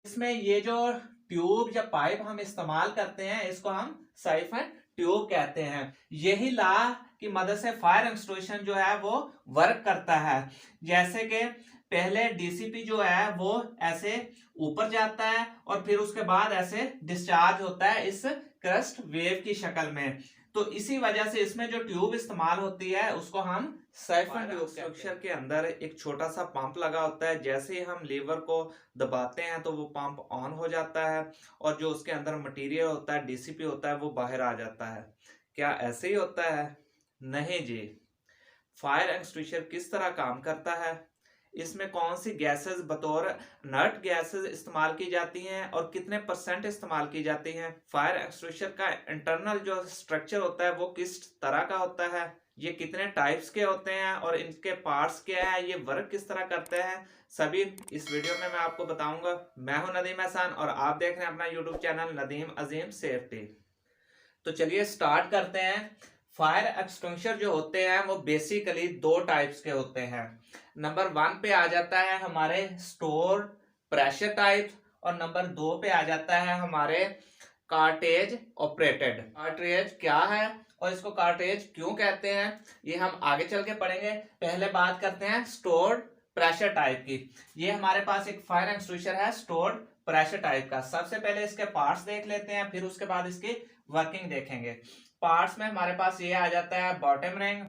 इसमें ये जो ट्यूब या पाइप हम इस्तेमाल करते हैं इसको हम साइफन ट्यूब कहते हैं। यही ला की मदद से फायर एक्सटिंग्विशर जो है वो वर्क करता है। जैसे कि पहले डीसीपी जो है वो ऐसे ऊपर जाता है और फिर उसके बाद ऐसे डिस्चार्ज होता है इस क्रस्ट वेव की शक्ल में। तो इसी वजह से इसमें जो ट्यूब इस्तेमाल होती है उसको हम साइफन ट्यूब स्ट्रक्चर के अंदर एक छोटा सा पंप लगा होता है। जैसे ही हम लीवर को दबाते हैं तो वो पंप ऑन हो जाता है और जो उसके अंदर मटेरियल होता है डीसीपी होता है वो बाहर आ जाता है। क्या ऐसे ही होता है? नहीं जी। फायर एक्सटिंग्विशर किस तरह काम करता है, इसमें कौन सी गैसेस बतौर नट गैसेस इस्तेमाल की जाती हैं और कितने परसेंट इस्तेमाल की जाती हैं, फायर एक्सटिंग्विशर का इंटरनल जो स्ट्रक्चर होता है वो किस तरह का होता है, ये कितने टाइप्स के होते हैं और इनके पार्ट्स क्या है, ये वर्क किस तरह करते हैं, सभी इस वीडियो में मैं आपको बताऊंगा। मैं हूं नदीम एहसान और आप देख रहे हैं अपना यूट्यूब चैनल नदीम अजीम सेफ्टी। तो चलिए स्टार्ट करते हैं। फायर एक्सटिंग्विशर जो होते हैं वो बेसिकली दो टाइप्स के होते हैं। नंबर 1 पे आ जाता है हमारे स्टोर प्रेशर टाइप और नंबर 2 पे आ जाता है हमारे कार्टेज ऑपरेटेड। कार्टेज क्या है और इसको कार्टेज क्यों कहते हैं ये हम आगे चल के पढ़ेंगे। पहले बात करते हैं स्टोर्ड प्रेशर टाइप की। ये हमारे पास एक फायर एक्सटिंग्विशर है स्टोर्ड प्रेशर टाइप का। सबसे पहले इसके पार्ट्स देख लेते हैं फिर उसके बाद इसकी वर्किंग देखेंगे। पार्ट्स में हमारे पास ये आ जाता है बॉटम रिंग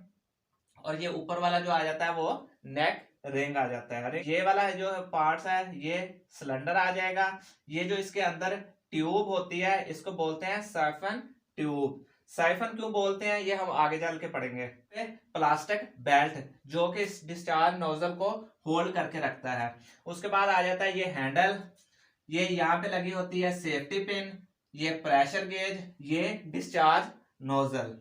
और ये ऊपर वाला जो आ जाता है वो नेक रिंग आ जाता है। अरे ये वाला जो पार्ट्स है ये सिलेंडर आ जाएगा। ये जो इसके अंदर ट्यूब होती है इसको बोलते हैं साइफन ट्यूब। साइफन क्यों बोलते हैं ये हम आगे चल के पढ़ेंगे। प्लास्टिक बेल्ट जो कि इस डिस्चार्ज नोजल को होल्ड करके रखता है। उसके बाद आ जाता है ये हैंडल, ये यहाँ पे लगी होती है सेफ्टी पिन, ये प्रेशर गेज, ये डिस्चार्ज नोजल।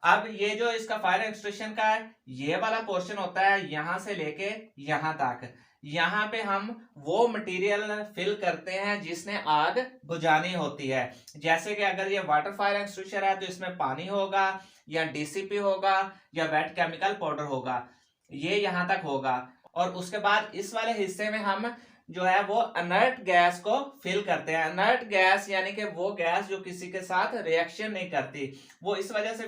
अब ये जो इसका फायर एक्सटिंग्विशर का है ये वाला पोर्शन होता है यहां से लेके यहां तक। यहाँ पे हम वो मटेरियल फिल करते हैं जिसने आग बुझानी होती है। जैसे कि अगर ये वाटर फायर एक्सटिंग्विशर है तो इसमें पानी होगा या डीसीपी होगा या वेट केमिकल पाउडर होगा, ये यहां तक होगा। और उसके बाद इस वाले हिस्से में हम जो है वो अनर्ट गैस को फिल करते हैं। अनर्ट गैस यानी कि वो गैस जो किसी के साथ रिएक्शन नहीं करती, वो इस वजह से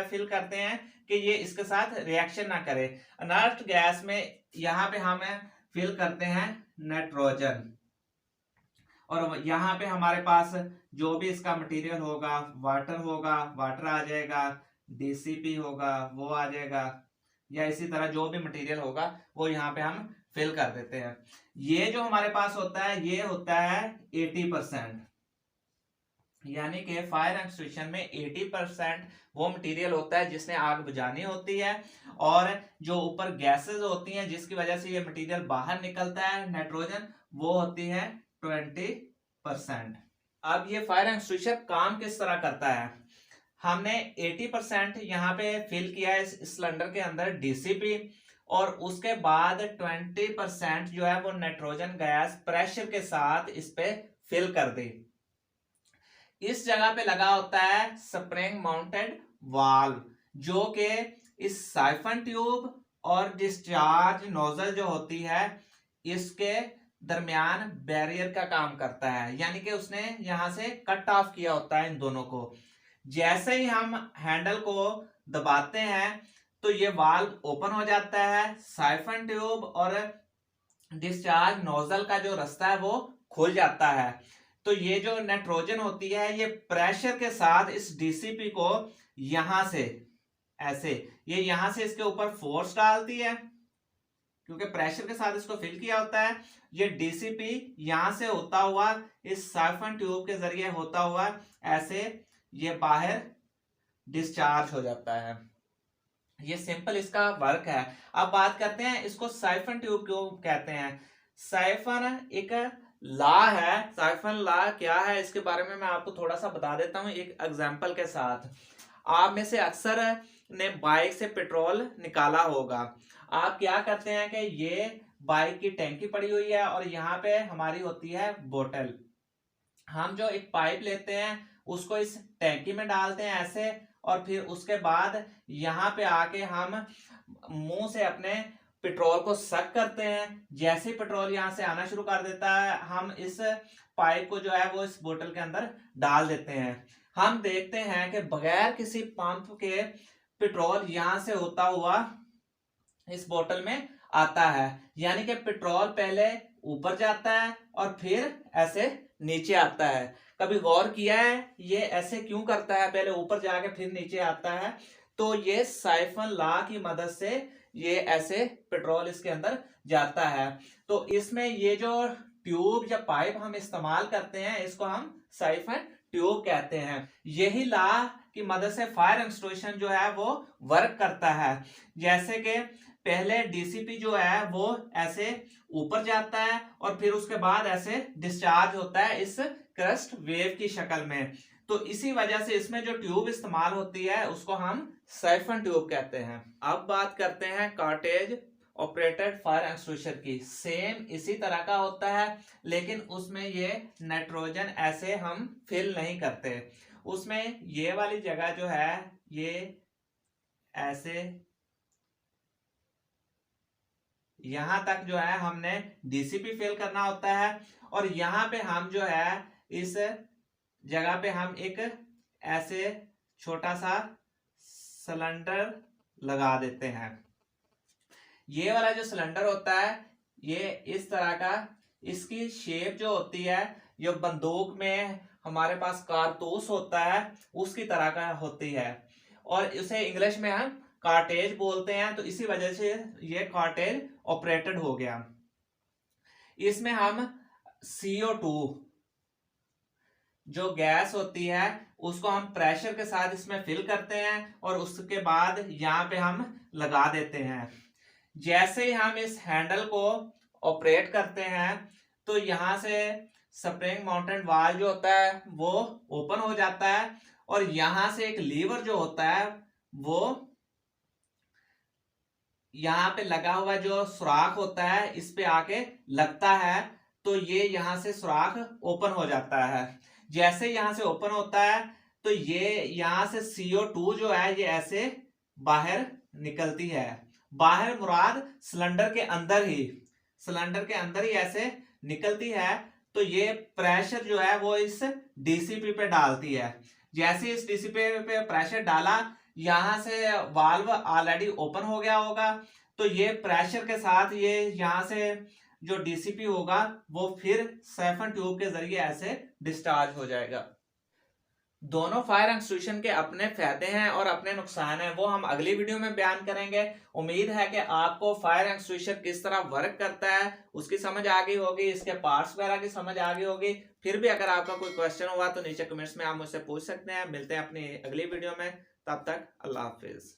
फिल करते हैं कि ये इसके साथ रिएक्शन ना करे। अनर्ट गैस में यहाँ पे हम फिल करते हैं नाइट्रोजन और यहाँ पे हमारे पास जो भी इसका मटेरियल होगा वाटर आ जाएगा, डीसीपी होगा वो आ जाएगा, या इसी तरह जो भी मटेरियल होगा वो यहाँ पे हम फिल कर देते हैं। ये जो हमारे पास होता है ये होता है 80%, यानी कि फायर एक्सटिंग्विशर में 80% वो मटेरियल होता है जिसने आग बुझानी होती है और जो ऊपर गैसेस होती हैं जिसकी वजह से ये मटेरियल बाहर निकलता है नाइट्रोजन, वो होती है 20%। अब ये फायर एक्सटिंग्विशर काम किस तरह करता है, हमने 80% यहाँ पे फिल किया है इस सिलेंडर के अंदर डीसीपी और उसके बाद 20% जो है वो नाइट्रोजन गैस प्रेशर के साथ इस पे फिल कर दी। इस जगह पे लगा होता है स्प्रिंग माउंटेड वाल्व जो कि इस साइफन ट्यूब और डिस्चार्ज नोजल जो होती है इसके दरमियान बैरियर का काम करता है, यानी कि उसने यहां से कट ऑफ किया होता है इन दोनों को। जैसे ही हम हैंडल को दबाते हैं तो ये वाल्व ओपन हो जाता है, साइफन ट्यूब और डिस्चार्ज नोजल का जो रास्ता है वो खुल जाता है। तो ये जो नाइट्रोजन होती है ये प्रेशर के साथ इस डीसीपी को यहां से ऐसे ये यहां से इसके ऊपर फोर्स डालती है क्योंकि प्रेशर के साथ इसको फिल किया होता है। ये डीसीपी यहां से होता हुआ इस साइफन ट्यूब के जरिए होता हुआ ऐसे ये बाहर डिस्चार्ज हो जाता है। ये सिंपल इसका वर्क है। अब बात करते हैं इसको साइफन ट्यूब क्यों कहते हैं। साइफन एक लॉ है। साइफन लॉ क्या है इसके बारे में मैं आपको थोड़ा सा बता देता हूं एक एग्जांपल के साथ। आप में से अक्सर ने बाइक से पेट्रोल निकाला होगा। आप क्या करते हैं कि ये बाइक की टैंकी पड़ी हुई है और यहाँ पे हमारी होती है बोतल। हम जो एक पाइप लेते हैं उसको इस टैंकी में डालते हैं ऐसे और फिर उसके बाद यहाँ पे आके हम मुंह से अपने पेट्रोल को सक करते हैं। जैसे ही पेट्रोल यहां से आना शुरू कर देता है, हम इस पाइप को जो है वो इस बोतल के अंदर डाल देते हैं। हम देखते हैं कि बगैर किसी पंप के पेट्रोल यहां से होता हुआ इस बोतल में आता है, यानी कि पेट्रोल पहले ऊपर जाता है और फिर ऐसे नीचे आता है। कभी गौर किया है ये ऐसे क्यों करता है, पहले ऊपर जाके फिर नीचे आता है? तो ये साइफन लॉ की मदद से ये ऐसे पेट्रोल इसके अंदर जाता है। तो इसमें ये जो ट्यूब या पाइप हम इस्तेमाल करते हैं, इसको हम साइफन ट्यूब कहते हैं। यही लॉ की मदद से फायर एक्सटिंग्विशर जो है वो वर्क करता है। जैसे कि पहले डीसीपी जो है वो ऐसे ऊपर जाता है और फिर उसके बाद ऐसे डिस्चार्ज होता है इस क्रस्ट वेव की शक्ल में। तो इसी वजह से इसमें जो ट्यूब इस्तेमाल होती है उसको हम साइफन ट्यूब कहते हैं। अब बात करते हैं कॉटेज ऑपरेटेड फायर एक्सटिंग्विशर की। सेम इसी तरह का होता है, लेकिन उसमें ये नाइट्रोजन ऐसे हम फिल नहीं करते। उसमें ये वाली जगह जो है ये ऐसे यहां तक जो है हमने डीसीपी फिल करना होता है, और यहां पे हम जो है इस जगह पे हम एक ऐसे छोटा सा सिलेंडर लगा देते हैं। ये वाला जो सिलेंडर होता है ये इस तरह का, इसकी शेप जो होती है जो बंदूक में हमारे पास कारतूस होता है उसकी तरह का होती है, और इसे इंग्लिश में हम कार्टेज बोलते हैं। तो इसी वजह से ये कार्टेज ऑपरेटेड हो गया। इसमें हम CO2 जो गैस होती है उसको हम प्रेशर के साथ इसमें फिल करते हैं और उसके बाद यहाँ पे हम लगा देते हैं। जैसे ही हम इस हैंडल को ऑपरेट करते हैं तो यहाँ से स्प्रिंग माउंटेड वाल्व जो होता है वो ओपन हो जाता है, और यहां से एक लीवर जो होता है वो यहाँ पे लगा हुआ जो सुराख होता है इस पे आके लगता है, तो ये यहाँ से सुराख ओपन हो जाता है। जैसे यहाँ से ओपन होता है तो ये यहाँ से CO2 जो है ये ऐसे बाहर निकलती है। बाहर मुराद सिलेंडर के अंदर ही ऐसे निकलती है। तो ये प्रेशर जो है वो इस डीसीपी पे डालती है। जैसे इस डीसीपी पे प्रेशर डाला, यहां से वाल्व ऑलरेडी ओपन हो गया होगा, तो ये प्रेशर के साथ ये यहां से जो डीसीपी होगा वो फिर साइफन ट्यूब के जरिए ऐसे डिस्चार्ज हो जाएगा। दोनों फायर एक्सटिंग्विशर के अपने फायदे हैं और अपने नुकसान हैं, वो हम अगली वीडियो में बयान करेंगे। उम्मीद है कि आपको फायर एक्सटिंग्विशर किस तरह वर्क करता है उसकी समझ आ गई होगी, इसके पार्ट्स वगैरह की समझ आ गई होगी। फिर भी अगर आपका कोई क्वेश्चन हुआ तो नीचे कमेंट्स में आप मुझसे पूछ सकते हैं। मिलते हैं अपनी अगली वीडियो में, तब तक अल्लाह हाफिज।